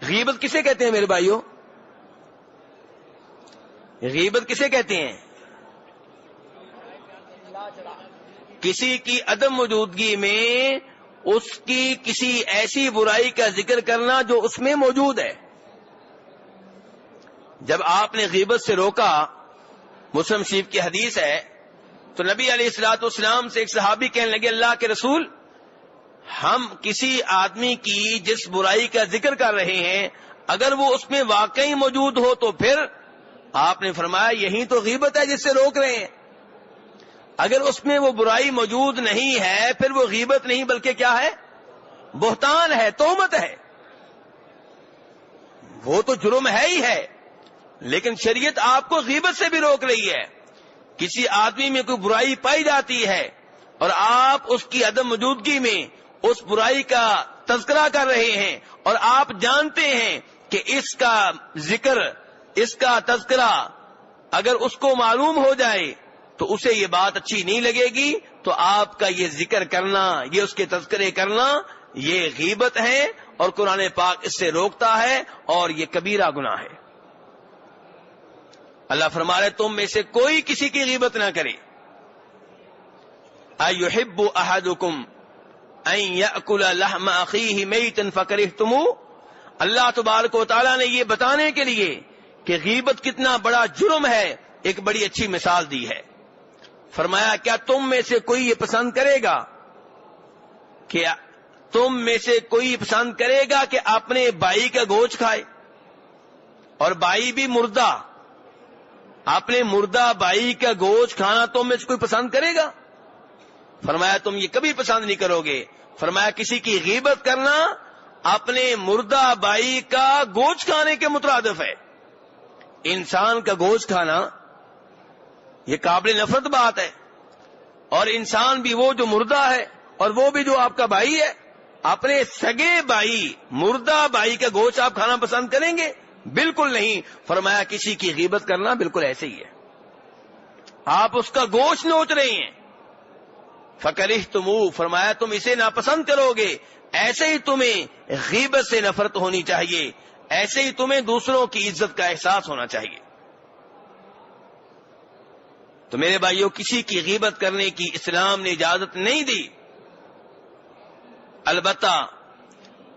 غیبت کسے کہتے ہیں میرے بھائیوں؟ غیبت کسے کہتے ہیں؟ کسی کی عدم موجودگی میں اس کی کسی ایسی برائی کا ذکر کرنا جو اس میں موجود ہے. جب آپ نے غیبت سے روکا، مسلم شریف کی حدیث ہے، تو نبی علیہ الصلوۃ والسلام سے ایک صحابی کہنے لگے اللہ کے رسول، ہم کسی آدمی کی جس برائی کا ذکر کر رہے ہیں اگر وہ اس میں واقعی موجود ہو تو پھر؟ آپ نے فرمایا یہی تو غیبت ہے جس سے روک رہے ہیں. اگر اس میں وہ برائی موجود نہیں ہے پھر وہ غیبت نہیں بلکہ کیا ہے؟ بہتان ہے، تہمت ہے. وہ تو جرم ہے ہی ہے، لیکن شریعت آپ کو غیبت سے بھی روک رہی ہے. کسی آدمی میں کوئی برائی پائی جاتی ہے اور آپ اس کی عدم موجودگی میں اس برائی کا تذکرہ کر رہے ہیں اور آپ جانتے ہیں کہ اس کا ذکر، اس کا تذکرہ اگر اس کو معلوم ہو جائے تو اسے یہ بات اچھی نہیں لگے گی، تو آپ کا یہ ذکر کرنا، یہ اس کے تذکرے کرنا، یہ غیبت ہے اور قرآن پاک اس سے روکتا ہے اور یہ کبیرہ گناہ ہے. اللہ فرما رہے تم میں سے کوئی کسی کی غیبت نہ کرے. اَيُحِبُّ أَحَدُكُمْ أَن يَأْكُلَ لَحْمَ أَخِيهِ مَيْتًا فَكَرِهْتُمُوهُ. اللہ تبارک و تعالیٰ نے یہ بتانے کے لیے کہ غیبت کتنا بڑا جرم ہے ایک بڑی اچھی مثال دی ہے. فرمایا کیا تم میں سے کوئی یہ پسند کرے گا، کہ تم میں سے کوئی پسند کرے گا کہ اپنے بھائی کا گوشت کھائے، اور بھائی بھی مردہ، اپنے مردہ بھائی کا گوشت کھانا تم میں سے کوئی پسند کرے گا؟ فرمایا تم یہ کبھی پسند نہیں کرو گے. فرمایا کسی کی غیبت کرنا اپنے مردہ بھائی کا گوشت کھانے کے مترادف ہے. انسان کا گوشت کھانا یہ قابل نفرت بات ہے، اور انسان بھی وہ جو مردہ ہے اور وہ بھی جو آپ کا بھائی ہے. اپنے سگے بھائی، مردہ بھائی کا گوشت آپ کھانا پسند کریں گے؟ بالکل نہیں. فرمایا کسی کی غیبت کرنا بالکل ایسے ہی ہے، آپ اس کا گوشت نوچ رہے ہیں. فَكَرِهْتُمُوهُ، فرمایا تم اسے ناپسند کرو گے. ایسے ہی تمہیں غیبت سے نفرت ہونی چاہیے، ایسے ہی تمہیں دوسروں کی عزت کا احساس ہونا چاہیے. تو میرے بھائیوں، کسی کی غیبت کرنے کی اسلام نے اجازت نہیں دی. البتہ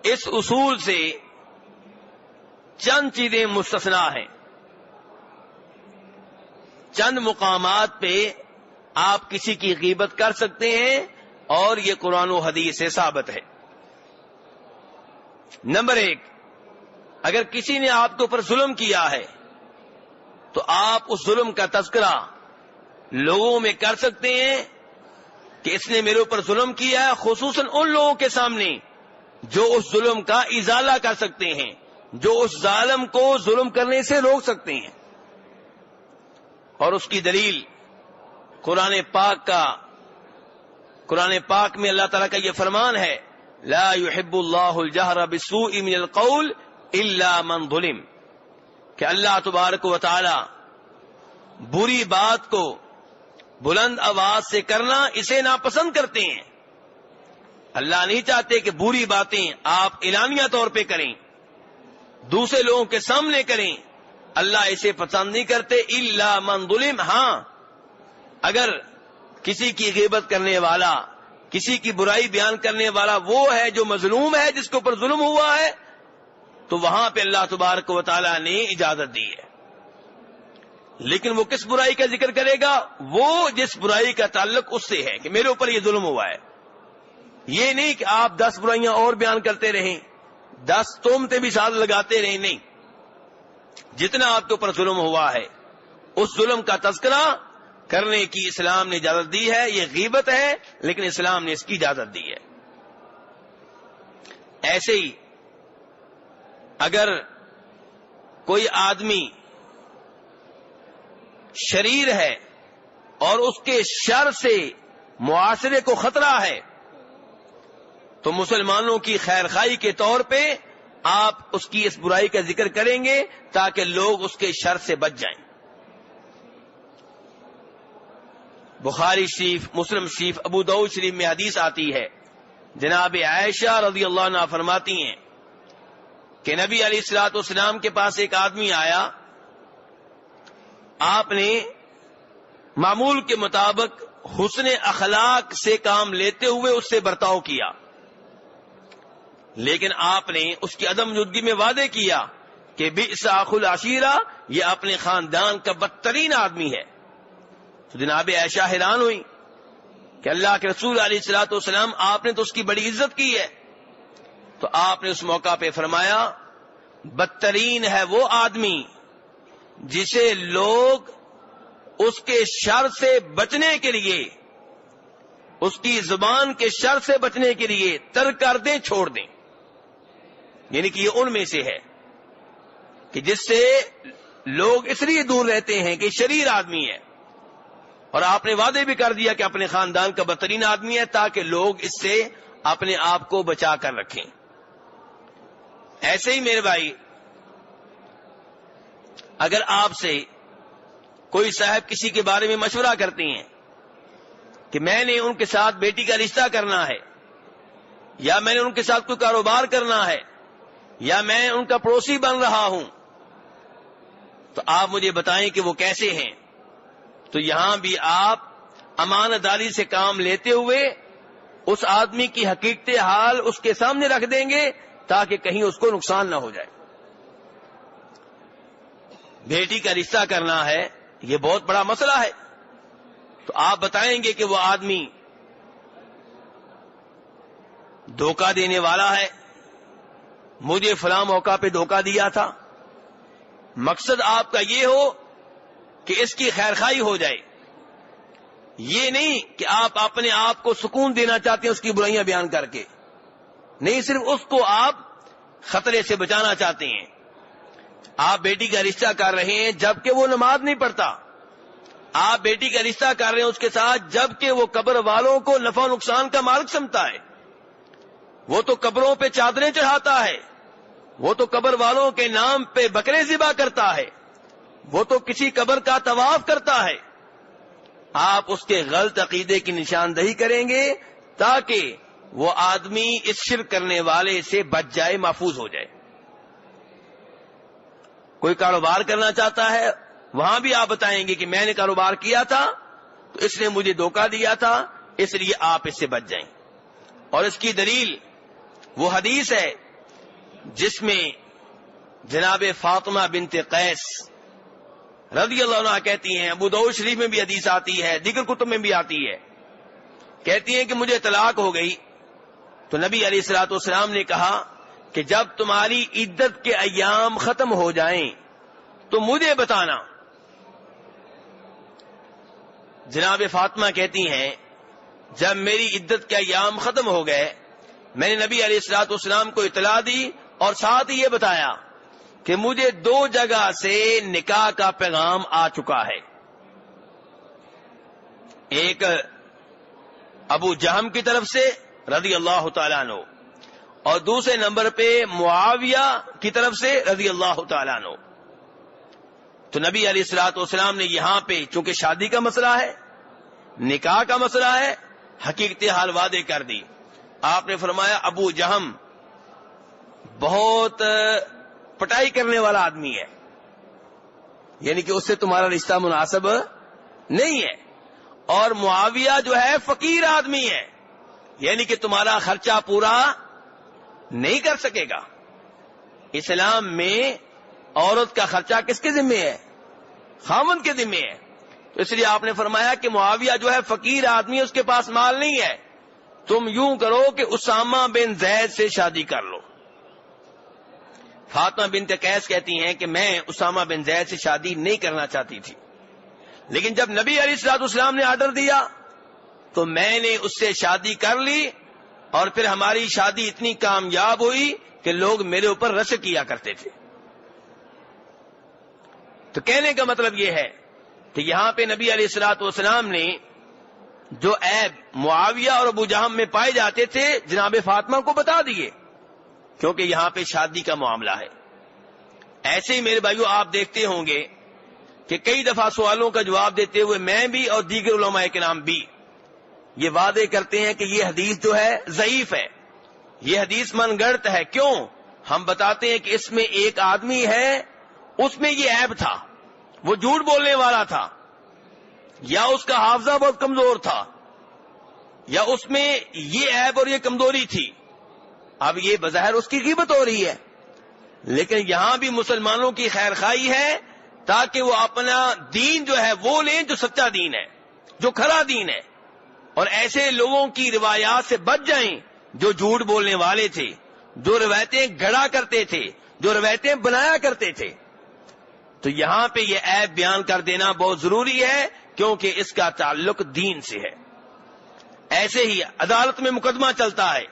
اس اصول سے چند چیزیں مستثنا ہیں. چند مقامات پہ آپ کسی کی غیبت کر سکتے ہیں اور یہ قرآن و حدیث سے ثابت ہے. نمبر 1، اگر کسی نے آپ کے اوپر ظلم کیا ہے تو آپ اس ظلم کا تذکرہ لوگوں میں کر سکتے ہیں کہ اس نے میرے اوپر ظلم کیا ہے، خصوصاً ان لوگوں کے سامنے جو اس ظلم کا ازالہ کر سکتے ہیں، جو اس ظالم کو ظلم کرنے سے روک سکتے ہیں. اور اس کی دلیل قرآن پاک میں اللہ تعالیٰ کا یہ فرمان ہے، لا يحب اللہ الجہر بالسوء من القول الا من ظلم، کہ اللہ تبارک و تعالی بری بات کو بلند آواز سے کرنا اسے ناپسند کرتے ہیں. اللہ نہیں چاہتے کہ بری باتیں آپ اعلانیہ طور پہ کریں، دوسرے لوگوں کے سامنے کریں. اللہ اسے پسند نہیں کرتے. الا من ظلم، ہاں اگر کسی کی غیبت کرنے والا، کسی کی برائی بیان کرنے والا وہ ہے جو مظلوم ہے، جس کے اوپر ظلم ہوا ہے، تو وہاں پہ اللہ تبارک و تعالیٰ نے اجازت دی ہے. لیکن وہ کس برائی کا ذکر کرے گا؟ وہ جس برائی کا تعلق اس سے ہے کہ میرے اوپر یہ ظلم ہوا ہے. یہ نہیں کہ آپ 10 برائیاں اور بیان کرتے رہیں، 10 تہمتیں بھی ساتھ لگاتے رہیں. نہیں، جتنا آپ کے اوپر ظلم ہوا ہے اس ظلم کا تذکرہ کرنے کی اسلام نے اجازت دی ہے. یہ غیبت ہے لیکن اسلام نے اس کی اجازت دی ہے. ایسے ہی اگر کوئی آدمی شریر ہے اور اس کے شر سے معاشرے کو خطرہ ہے تو مسلمانوں کی خیر خواہی کے طور پہ آپ اس کی اس برائی کا ذکر کریں گے تاکہ لوگ اس کے شر سے بچ جائیں. بخاری شریف، مسلم شریف، ابو داؤد شریف میں حدیث آتی ہے، جناب عائشہ رضی اللہ عنہا فرماتی ہیں کہ نبی علیہ الصلوۃ والسلام کے پاس ایک آدمی آیا، آپ نے معمول کے مطابق حسن اخلاق سے کام لیتے ہوئے اس سے برتاؤ کیا، لیکن آپ نے اس کی عدم موجودگی میں وعدے کیا کہ بئس اخو العشیرہ، یہ اپنے خاندان کا بدترین آدمی ہے۔ تو جناب عائشہ حیران ہوئی کہ اللہ کے رسول علیہ الصلوۃ والسلام، آپ نے تو اس کی بڑی عزت کی ہے۔ تو آپ نے اس موقع پہ فرمایا، بدترین ہے وہ آدمی جسے لوگ اس کے شر سے بچنے کے لیے، اس کی زبان کے شر سے بچنے کے لیے ترک کر دیں، چھوڑ دیں۔ یعنی کہ یہ ان میں سے ہے کہ جس سے لوگ اس لیے دور رہتے ہیں کہ شریر آدمی ہے، اور آپ نے وعدے بھی کر دیا کہ اپنے خاندان کا بدترین آدمی ہے، تاکہ لوگ اس سے اپنے آپ کو بچا کر رکھیں۔ ایسے ہی میرے بھائی، اگر آپ سے کوئی صاحب کسی کے بارے میں مشورہ کرتے ہیں کہ میں نے ان کے ساتھ بیٹی کا رشتہ کرنا ہے، یا میں نے ان کے ساتھ کوئی کاروبار کرنا ہے، یا میں ان کا پڑوسی بن رہا ہوں، تو آپ مجھے بتائیں کہ وہ کیسے ہیں۔ تو یہاں بھی آپ امانت داری سے کام لیتے ہوئے اس آدمی کی حقیقت حال اس کے سامنے رکھ دیں گے، تاکہ کہیں اس کو نقصان نہ ہو جائے۔ بیٹی کا رشتہ کرنا ہے، یہ بہت بڑا مسئلہ ہے، تو آپ بتائیں گے کہ وہ آدمی دھوکہ دینے والا ہے، مجھے فلاں موقع پہ دھوکہ دیا تھا۔ مقصد آپ کا یہ ہو کہ اس کی خیرخواہی ہو جائے، یہ نہیں کہ آپ اپنے آپ کو سکون دینا چاہتے ہیں اس کی برائیاں بیان کر کے، نہیں، صرف اس کو آپ خطرے سے بچانا چاہتے ہیں۔ آپ بیٹی کا رشتہ کر رہے ہیں جبکہ وہ نماز نہیں پڑھتا، آپ بیٹی کا رشتہ کر رہے ہیں اس کے ساتھ جبکہ وہ قبر والوں کو نفع و نقصان کا مالک سمجھتا ہے، وہ تو قبروں پہ چادریں چڑھاتا ہے، وہ تو قبر والوں کے نام پہ بکرے ذبح کرتا ہے، وہ تو کسی قبر کا طواف کرتا ہے۔ آپ اس کے غلط عقیدے کی نشاندہی کریں گے تاکہ وہ آدمی اس شرک کرنے والے سے بچ جائے، محفوظ ہو جائے۔ کوئی کاروبار کرنا چاہتا ہے، وہاں بھی آپ بتائیں گے کہ میں نے کاروبار کیا تھا تو اس نے مجھے دھوکہ دیا تھا، اس لیے آپ اس سے بچ جائیں۔ اور اس کی دلیل وہ حدیث ہے جس میں جناب فاطمہ بنت قیس رضی اللہ عنہ کہتی ہیں، ابو داؤد شریف میں بھی حدیث آتی ہے، دیگر کتب میں بھی آتی ہے، کہتی ہیں کہ مجھے طلاق ہو گئی، تو نبی علیہ الصلوۃ والسلام نے کہا کہ جب تمہاری عدت کے ایام ختم ہو جائیں تو مجھے بتانا۔ جناب فاطمہ کہتی ہیں، جب میری عدت کے ایام ختم ہو گئے، میں نے نبی علیہ الصلوۃ والسلام کو اطلاع دی اور ساتھ ہی یہ بتایا کہ مجھے 2 جگہ سے نکاح کا پیغام آ چکا ہے، ایک ابو جہم کی طرف سے رضی اللہ تعالیٰ عنہ، اور دوسرے نمبر پہ معاویہ کی طرف سے رضی اللہ تعالیٰ عنہ۔ تو نبی علیہ الصلوۃ والسلام نے یہاں پہ چونکہ شادی کا مسئلہ ہے، نکاح کا مسئلہ ہے، حقیقت حال وعدے کر دی۔ آپ نے فرمایا ابو جہم بہت پٹائی کرنے والا آدمی ہے، یعنی کہ اس سے تمہارا رشتہ مناسب نہیں ہے، اور معاویہ جو ہے فقیر آدمی ہے، یعنی کہ تمہارا خرچہ پورا نہیں کر سکے گا۔ اسلام میں عورت کا خرچہ کس کے ذمہ ہے؟ خاوند کے ذمہ ہے۔ تو اس لیے آپ نے فرمایا کہ معاویہ جو ہے فقیر آدمی، اس کے پاس مال نہیں ہے، تم یوں کرو کہ اسامہ بن زید سے شادی کر لو۔ فاطمہ بنت قیس کہتی ہیں کہ میں اسامہ بن زید سے شادی نہیں کرنا چاہتی تھی، لیکن جب نبی علیہ الصلوۃ والسلام نے آرڈر دیا تو میں نے اس سے شادی کر لی، اور پھر ہماری شادی اتنی کامیاب ہوئی کہ لوگ میرے اوپر رشک کیا کرتے تھے۔ تو کہنے کا مطلب یہ ہے کہ یہاں پہ نبی علیہ الصلوۃ والسلام نے جو عیب معاویہ اور ابو جہم میں پائے جاتے تھے جناب فاطمہ کو بتا دیے، کیونکہ یہاں پہ شادی کا معاملہ ہے۔ ایسے ہی میرے بھائیو آپ دیکھتے ہوں گے کہ کئی دفعہ سوالوں کا جواب دیتے ہوئے میں بھی اور دیگر علماء کرام بھی یہ وعدے کرتے ہیں کہ یہ حدیث جو ہے ضعیف ہے، یہ حدیث من گڑت ہے۔ کیوں؟ ہم بتاتے ہیں کہ اس میں ایک آدمی ہے، اس میں یہ عیب تھا، وہ جھوٹ بولنے والا تھا، یا اس کا حافظہ بہت کمزور تھا، یا اس میں یہ عیب اور یہ کمزوری تھی. اب یہ بظاہر اس کی غیبت ہو رہی ہے، لیکن یہاں بھی مسلمانوں کی خیر خواہی ہے تاکہ وہ اپنا دین جو ہے وہ لیں جو سچا دین ہے، جو کھرا دین ہے، اور ایسے لوگوں کی روایات سے بچ جائیں جو جھوٹ بولنے والے تھے، جو روایتیں گڑا کرتے تھے، جو روایتیں بنایا کرتے تھے. تو یہاں پہ یہ عیب بیان کر دینا بہت ضروری ہے کیونکہ اس کا تعلق دین سے ہے. ایسے ہی عدالت میں مقدمہ چلتا ہے،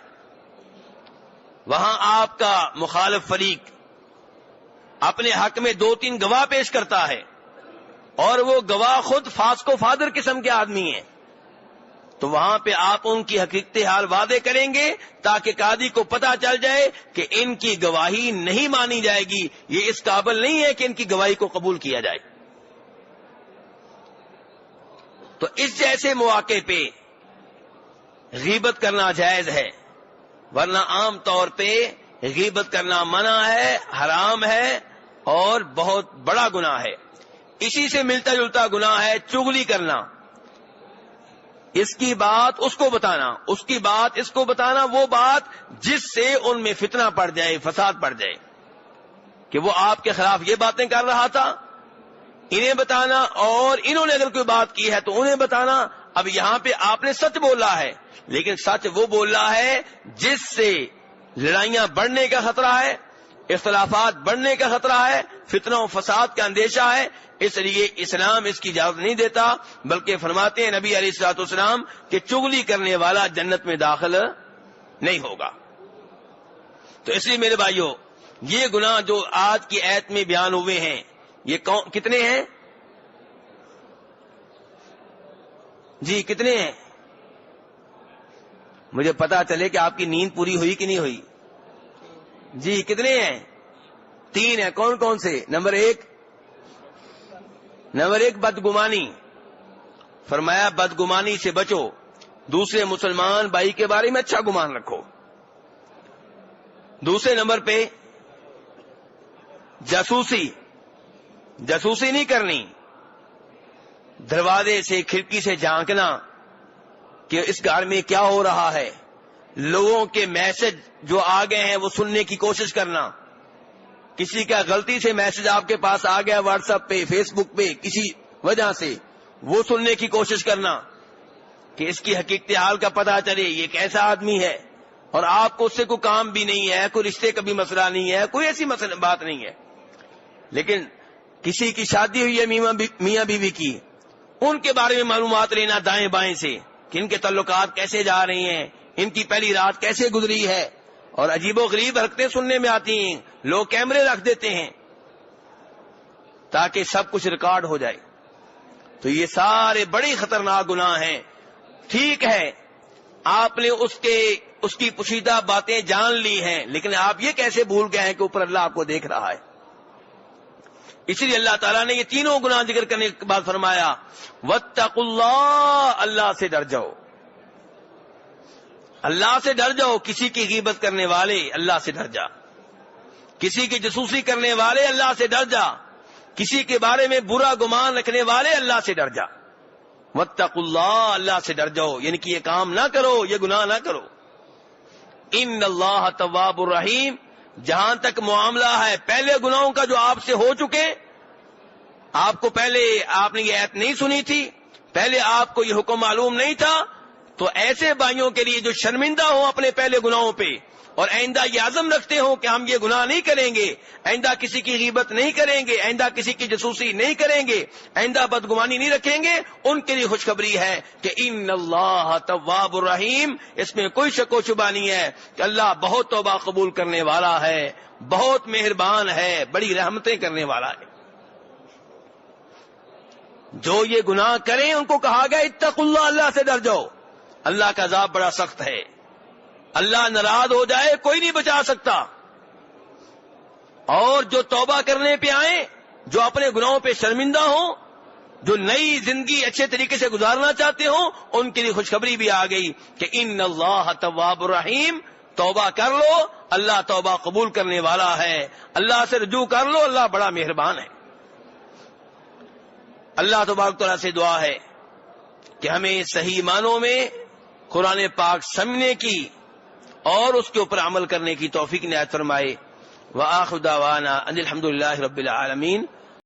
وہاں آپ کا مخالف فریق اپنے حق میں 2-3 گواہ پیش کرتا ہے، اور وہ گواہ خود فاسق و فاجر قسم کے آدمی ہیں، تو وہاں پہ آپ ان کی حقیقت حال واضح کریں گے تاکہ قاضی کو پتہ چل جائے کہ ان کی گواہی نہیں مانی جائے گی، یہ اس قابل نہیں ہے کہ ان کی گواہی کو قبول کیا جائے. تو اس جیسے مواقع پہ غیبت کرنا جائز ہے، ورنہ عام طور پہ غیبت کرنا منع ہے، حرام ہے اور بہت بڑا گناہ ہے. اسی سے ملتا جلتا گناہ ہے چغلی کرنا، اس کی بات اس کو بتانا، اس کی بات اس کو بتانا، وہ بات جس سے ان میں فتنہ پڑ جائے، فساد پڑ جائے، کہ وہ آپ کے خلاف یہ باتیں کر رہا تھا، انہیں بتانا، اور انہوں نے اگر کوئی بات کی ہے تو انہیں بتانا. اب یہاں پہ آپ نے سچ بولا ہے، لیکن سچ وہ بول رہا ہے جس سے لڑائیاں بڑھنے کا خطرہ ہے، اختلافات بڑھنے کا خطرہ ہے، فتنہ و فساد کا اندیشہ ہے. اس لیے اسلام اس کی اجازت نہیں دیتا، بلکہ فرماتے ہیں نبی علیہ الصلوۃ والسلام کہ چغلی کرنے والا جنت میں داخل نہیں ہوگا. تو اس لیے میرے بھائیوں، یہ گناہ جو آج کی آیت میں بیان ہوئے ہیں، یہ کتنے ہیں؟ جی کتنے ہیں؟ مجھے پتا چلے کہ آپ کی نیند پوری ہوئی کہ نہیں ہوئی. جی کتنے ہیں؟ 3 ہیں. کون کون سے؟ نمبر 1 بدگمانی. فرمایا بدگمانی سے بچو، دوسرے مسلمان بھائی کے بارے میں اچھا گمان رکھو. دوسرے نمبر پہ جاسوسی نہیں کرنی، دروازے سے کھڑکی سے جھانکنا کہ اس گھر میں کیا ہو رہا ہے، لوگوں کے میسج جو آ گئے ہیں وہ سننے کی کوشش کرنا. کسی کا غلطی سے میسج آپ کے پاس آ گیا واٹس ایپ پہ، فیس بک پہ، کسی وجہ سے، وہ سننے کی کوشش کرنا کہ اس کی حقیقت حال کا پتہ چلے، یہ کیسا آدمی ہے، اور آپ کو اس سے کوئی کام بھی نہیں ہے، کوئی رشتے کا بھی مسئلہ نہیں ہے، کوئی ایسی بات نہیں ہے. لیکن کسی کی شادی ہوئی ہے میاں بیوی کی، ان کے بارے میں معلومات لینا دائیں بائیں سے کہ ان کے تعلقات کیسے جا رہی ہیں، ان کی پہلی رات کیسے گزری ہے، اور عجیب و غریب حرکتیں سننے میں آتی ہیں. لوگ کیمرے رکھ دیتے ہیں تاکہ سب کچھ ریکارڈ ہو جائے. تو یہ سارے بڑی خطرناک گناہ ہیں. ٹھیک ہے آپ نے اس کی پوشیدہ باتیں جان لی ہیں، لیکن آپ یہ کیسے بھول گئے ہیں کہ اوپر اللہ آپ کو دیکھ رہا ہے. اسی لیے اللہ تعالیٰ نے یہ تینوں گناہ ذکر کرنے کے بعد فرمایا واتقوا اللہ، اللہ سے ڈر جاؤ، اللہ سے ڈر جاؤ. کسی کی غیبت کرنے والے اللہ سے ڈر جا، کسی کی جاسوسی کرنے والے اللہ سے ڈر جا، کسی کے بارے میں برا گمان رکھنے والے اللہ سے ڈر جا. واتقوا اللہ، اللہ سے ڈر جاؤ، یعنی کہ یہ کام نہ کرو، یہ گناہ نہ کرو. ان اللہ تواب الرحیم. جہاں تک معاملہ ہے پہلے گناہوں کا جو آپ سے ہو چکے، آپ کو پہلے آپ نے یہ آیت نہیں سنی تھی، پہلے آپ کو یہ حکم معلوم نہیں تھا، تو ایسے بھائیوں کے لیے جو شرمندہ ہوں اپنے پہلے گناہوں پہ، اور آئندہ یہ عزم رکھتے ہوں کہ ہم یہ گناہ نہیں کریں گے، آئندہ کسی کی غیبت نہیں کریں گے، آئندہ کسی کی جاسوسی نہیں کریں گے، آئندہ بدگمانی نہیں رکھیں گے، ان کے لیے خوشخبری ہے کہ ان اللہ تواب الرحیم. اس میں کوئی شک و شبہ نہیں ہے کہ اللہ بہت توبہ قبول کرنے والا ہے، بہت مہربان ہے، بڑی رحمتیں کرنے والا ہے. جو یہ گناہ کریں ان کو کہا گیا اتقوا اللہ، اللہ سے ڈر جاؤ. اللہ کا عذاب بڑا سخت ہے، اللہ ناراض ہو جائے کوئی نہیں بچا سکتا. اور جو توبہ کرنے پہ آئیں، جو اپنے گناہوں پہ شرمندہ ہوں، جو نئی زندگی اچھے طریقے سے گزارنا چاہتے ہوں، ان کے لیے خوشخبری بھی آ گئی کہ ان اللہ تواب الرحیم. توبہ کر لو اللہ توبہ قبول کرنے والا ہے، اللہ سے رجوع کر لو، اللہ بڑا مہربان ہے۔ اللہ تبارک تعالیٰ سے دعا ہے کہ ہمیں صحیح معنوں میں قرآن پاک سمجھنے کی اور اس کے اوپر عمل کرنے کی توفیق عنایت فرمائے۔ وآخر دعوانا ان الحمد للہ رب العالمین۔